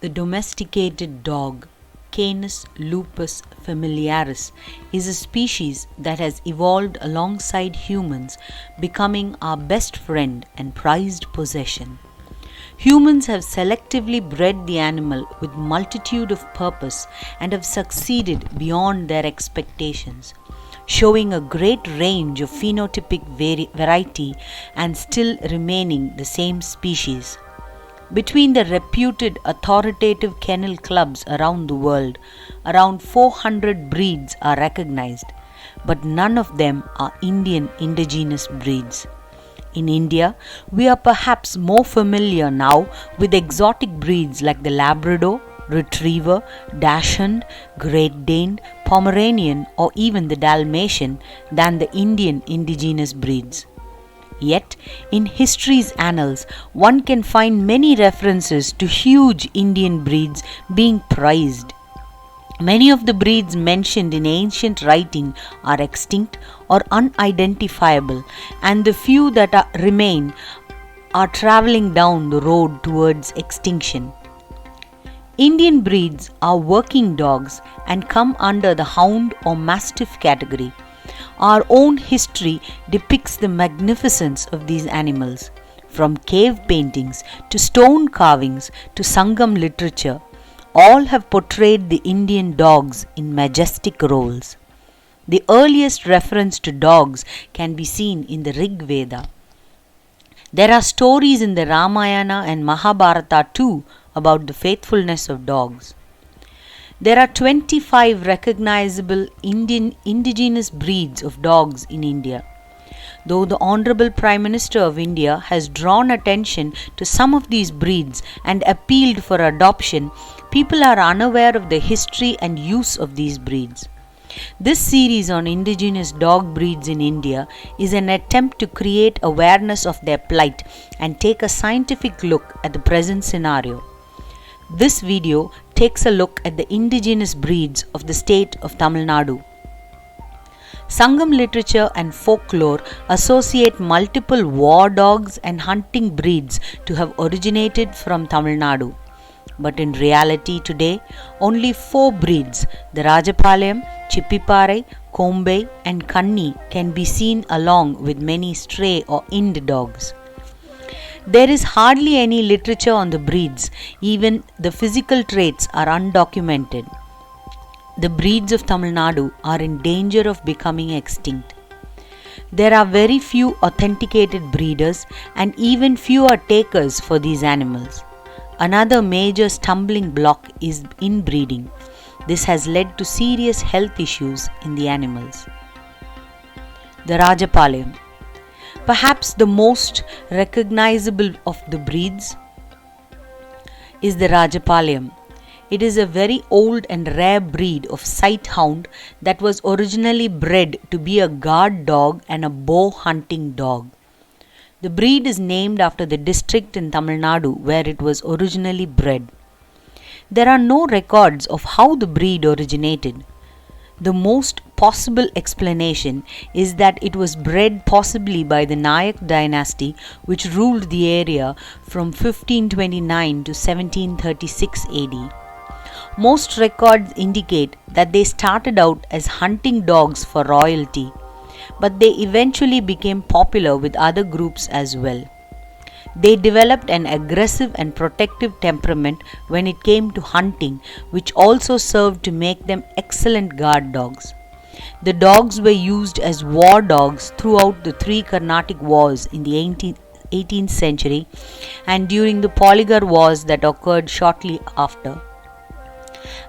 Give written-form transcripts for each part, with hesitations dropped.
The domesticated dog, Canis lupus familiaris, is a species that has evolved alongside humans, becoming our best friend and prized possession. Humans have selectively bred the animal with multitude of purpose and have succeeded beyond their expectations, showing a great range of phenotypic variety and still remaining the same species. Between the reputed authoritative kennel clubs around the world, around 400 breeds are recognized, but none of them are Indian indigenous breeds. In India, we are perhaps more familiar now with exotic breeds like the Labrador, Retriever, Dachshund, Great Dane, Pomeranian, or even the Dalmatian than the Indian indigenous breeds. Yet, in history's annals, one can find many references to huge Indian breeds being prized. Many of the breeds mentioned in ancient writing are extinct or unidentifiable, and the few that remain are traveling down the road towards extinction. Indian breeds are working dogs and come under the hound or mastiff category. Our own history depicts the magnificence of these animals, from cave paintings to stone carvings to Sangam literature. All have portrayed the Indian dogs in majestic roles. The earliest reference to dogs can be seen in the Rig Veda. There are stories in the Ramayana and Mahabharata too about the faithfulness of dogs. There are 25 recognizable Indian indigenous breeds of dogs in India. Though the Honorable Prime Minister of India has drawn attention to some of these breeds and appealed for adoption, people are unaware of the history and use of these breeds. This series on indigenous dog breeds in India is an attempt to create awareness of their plight and take a scientific look at the present scenario. This video takes a look at the indigenous breeds of the state of Tamil Nadu. Sangam literature and folklore associate multiple war dogs and hunting breeds to have originated from Tamil Nadu. But in reality today, only 4 breeds, the Rajapalayam, Chippiparai, Kombai and Kanni, can be seen along with many stray or Ind dogs. There is hardly any literature on the breeds, even the physical traits are undocumented. The breeds of Tamil Nadu are in danger of becoming extinct. There are very few authenticated breeders and even fewer takers for these animals. Another major stumbling block is inbreeding. This has led to serious health issues in the animals. The Rajapalayam. Perhaps the most recognizable of the breeds is the Rajapalayam. It is a very old and rare breed of sight hound that was originally bred to be a guard dog and a bow hunting dog. The breed is named after the district in Tamil Nadu where it was originally bred. There are no records of how the breed originated. The most possible explanation is that it was bred possibly by the Nayak dynasty, which ruled the area from 1529 to 1736 AD. Most records indicate that they started out as hunting dogs for royalty, but they eventually became popular with other groups as well. They developed an aggressive and protective temperament when it came to hunting, which also served to make them excellent guard dogs. The dogs were used as war dogs throughout the 3 Carnatic wars in the 18th century and during the Polygar wars that occurred shortly after.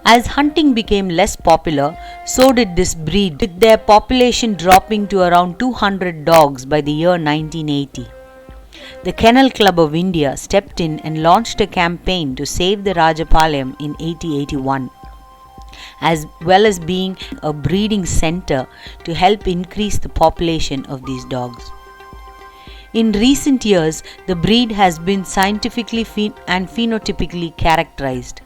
As hunting became less popular, so did this breed, with their population dropping to around 200 dogs by the year 1980. The Kennel Club of India stepped in and launched a campaign to save the Rajapalayam in 1881, as well as being a breeding center to help increase the population of these dogs. In recent years, the breed has been scientifically and phenotypically characterized.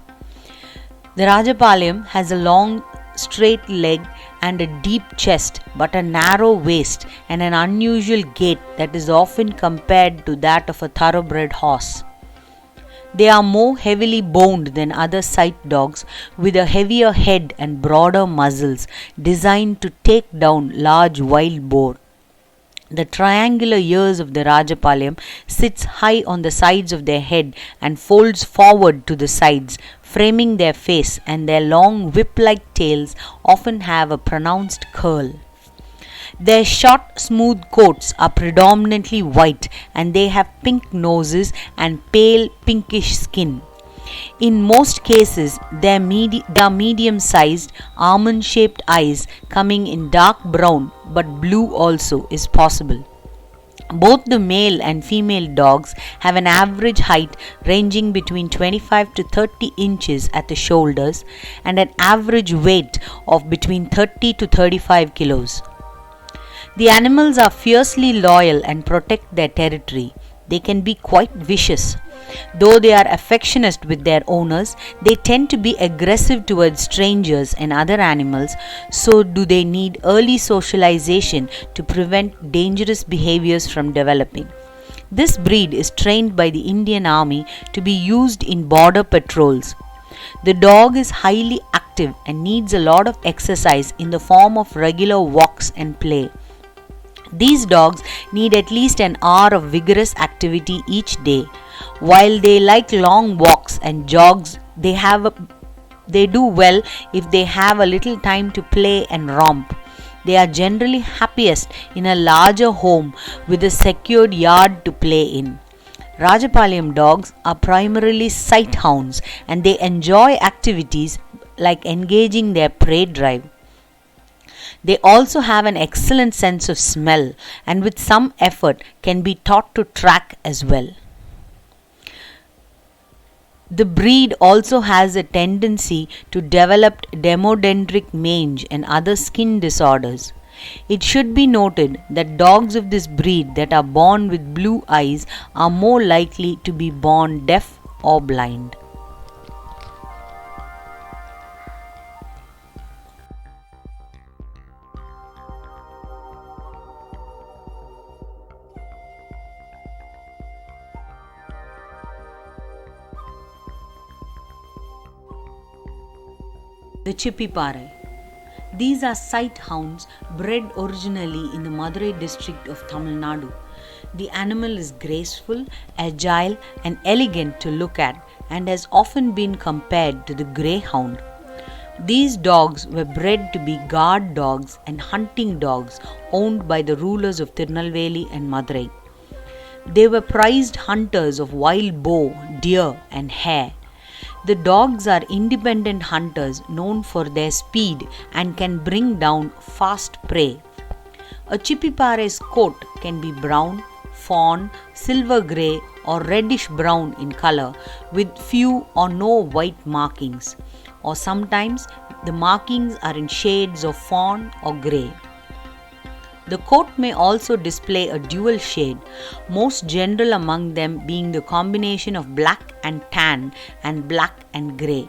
The Rajapalayam has a long, straight leg and a deep chest, but a narrow waist and an unusual gait that is often compared to that of a thoroughbred horse. They are more heavily boned than other sight dogs, with a heavier head and broader muzzles designed to take down large wild boar. The triangular ears of the Rajapalayam sits high on the sides of their head and folds forward to the sides, framing their face, and their long whip-like tails often have a pronounced curl. Their short, smooth coats are predominantly white, and they have pink noses and pale pinkish skin. In most cases, they are medium sized, almond shaped eyes coming in dark brown, but blue also is possible. Both the male and female dogs have an average height ranging between 25 to 30 inches at the shoulders and an average weight of between 30 to 35 kilos. The animals are fiercely loyal and protect their territory. They can be quite vicious. Though they are affectionate with their owners, they tend to be aggressive towards strangers and other animals, so do they need early socialization to prevent dangerous behaviors from developing. This breed is trained by the Indian Army to be used in border patrols. The dog is highly active and needs a lot of exercise in the form of regular walks and play. These dogs need at least an hour of vigorous activity each day. While they like long walks and jogs, they do well if they have a little time to play and romp. They are generally happiest in a larger home with a secured yard to play in. Rajapalayam dogs are primarily sight hounds, and they enjoy activities like engaging their prey drive. They also have an excellent sense of smell, and with some effort can be taught to track as well. The breed also has a tendency to develop demodendric mange and other skin disorders. It should be noted that dogs of this breed that are born with blue eyes are more likely to be born deaf or blind. The Chippipare. These are sight hounds bred originally in the Madurai district of Tamil Nadu. The animal is graceful, agile, and elegant to look at, and has often been compared to the greyhound. These dogs were bred to be guard dogs and hunting dogs owned by the rulers of Tirunelveli and Madurai. They were prized hunters of wild boar, deer, and hare. The dogs are independent hunters known for their speed and can bring down fast prey. A Chippipare's coat can be brown, fawn, silver grey, or reddish brown in color with few or no white markings, or sometimes the markings are in shades of fawn or grey. The coat may also display a dual shade, most general among them being the combination of black and tan and black and grey.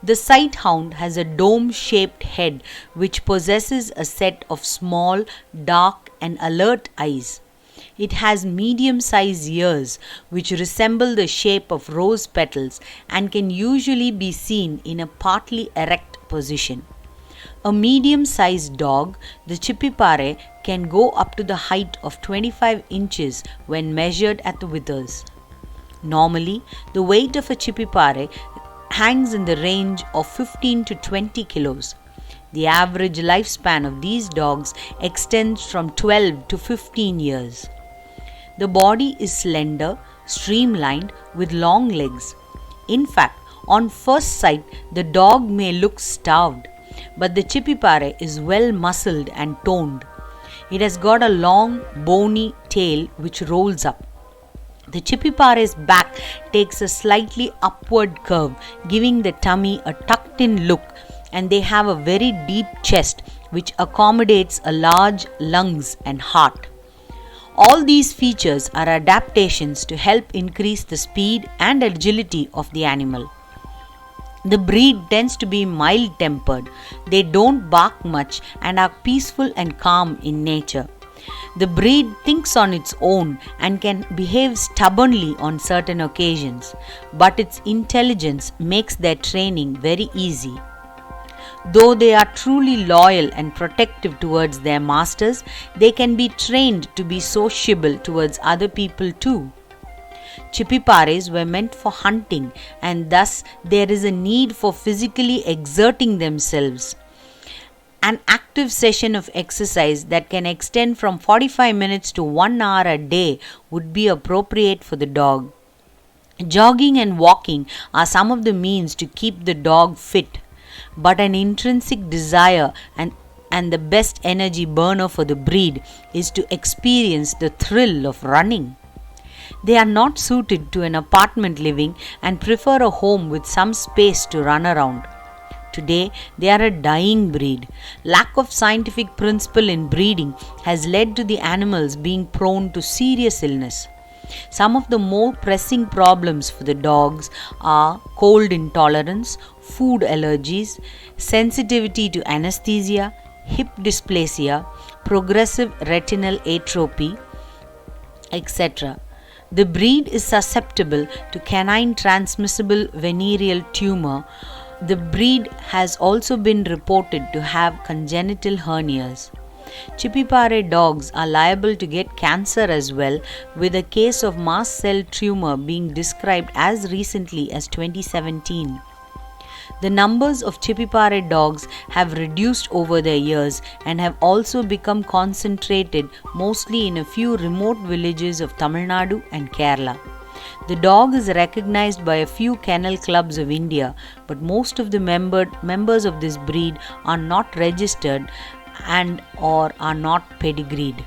The sight hound has a dome-shaped head which possesses a set of small, dark and alert eyes. It has medium-sized ears which resemble the shape of rose petals and can usually be seen in a partly erect position. A medium-sized dog, the Chippipare, can go up to the height of 25 inches when measured at the withers. Normally, the weight of a Chippipare hangs in the range of 15 to 20 kilos. The average lifespan of these dogs extends from 12 to 15 years. The body is slender, streamlined, with long legs. In fact, on first sight, the dog may look starved, but the Chippipare is well muscled and toned. It has got a long, bony tail which rolls up. The Chippipare's back takes a slightly upward curve, giving the tummy a tucked-in look, and they have a very deep chest which accommodates a large lungs and heart. All these features are adaptations to help increase the speed and agility of the animal. The breed tends to be mild-tempered. They don't bark much and are peaceful and calm in nature. The breed thinks on its own and can behave stubbornly on certain occasions, but its intelligence makes their training very easy. Though they are truly loyal and protective towards their masters, they can be trained to be sociable towards other people too. Chipipares were meant for hunting, and thus there is a need for physically exerting themselves. An active session of exercise that can extend from 45 minutes to 1 hour a day would be appropriate for the dog. Jogging and walking are some of the means to keep the dog fit, but an intrinsic desire and the best energy burner for the breed is to experience the thrill of running. They are not suited to an apartment living and prefer a home with some space to run around. Today, they are a dying breed. Lack of scientific principle in breeding has led to the animals being prone to serious illness. Some of the more pressing problems for the dogs are cold intolerance, food allergies, sensitivity to anesthesia, hip dysplasia, progressive retinal atrophy, etc. The breed is susceptible to canine transmissible venereal tumor. The breed has also been reported to have congenital hernias. Chipipare dogs are liable to get cancer as well, with a case of mast cell tumor being described as recently as 2017. The numbers of Chipipare dogs have reduced over the years and have also become concentrated mostly in a few remote villages of Tamil Nadu and Kerala. The dog is recognized by a few kennel clubs of India, but most of the members of this breed are not registered and or are not pedigreed.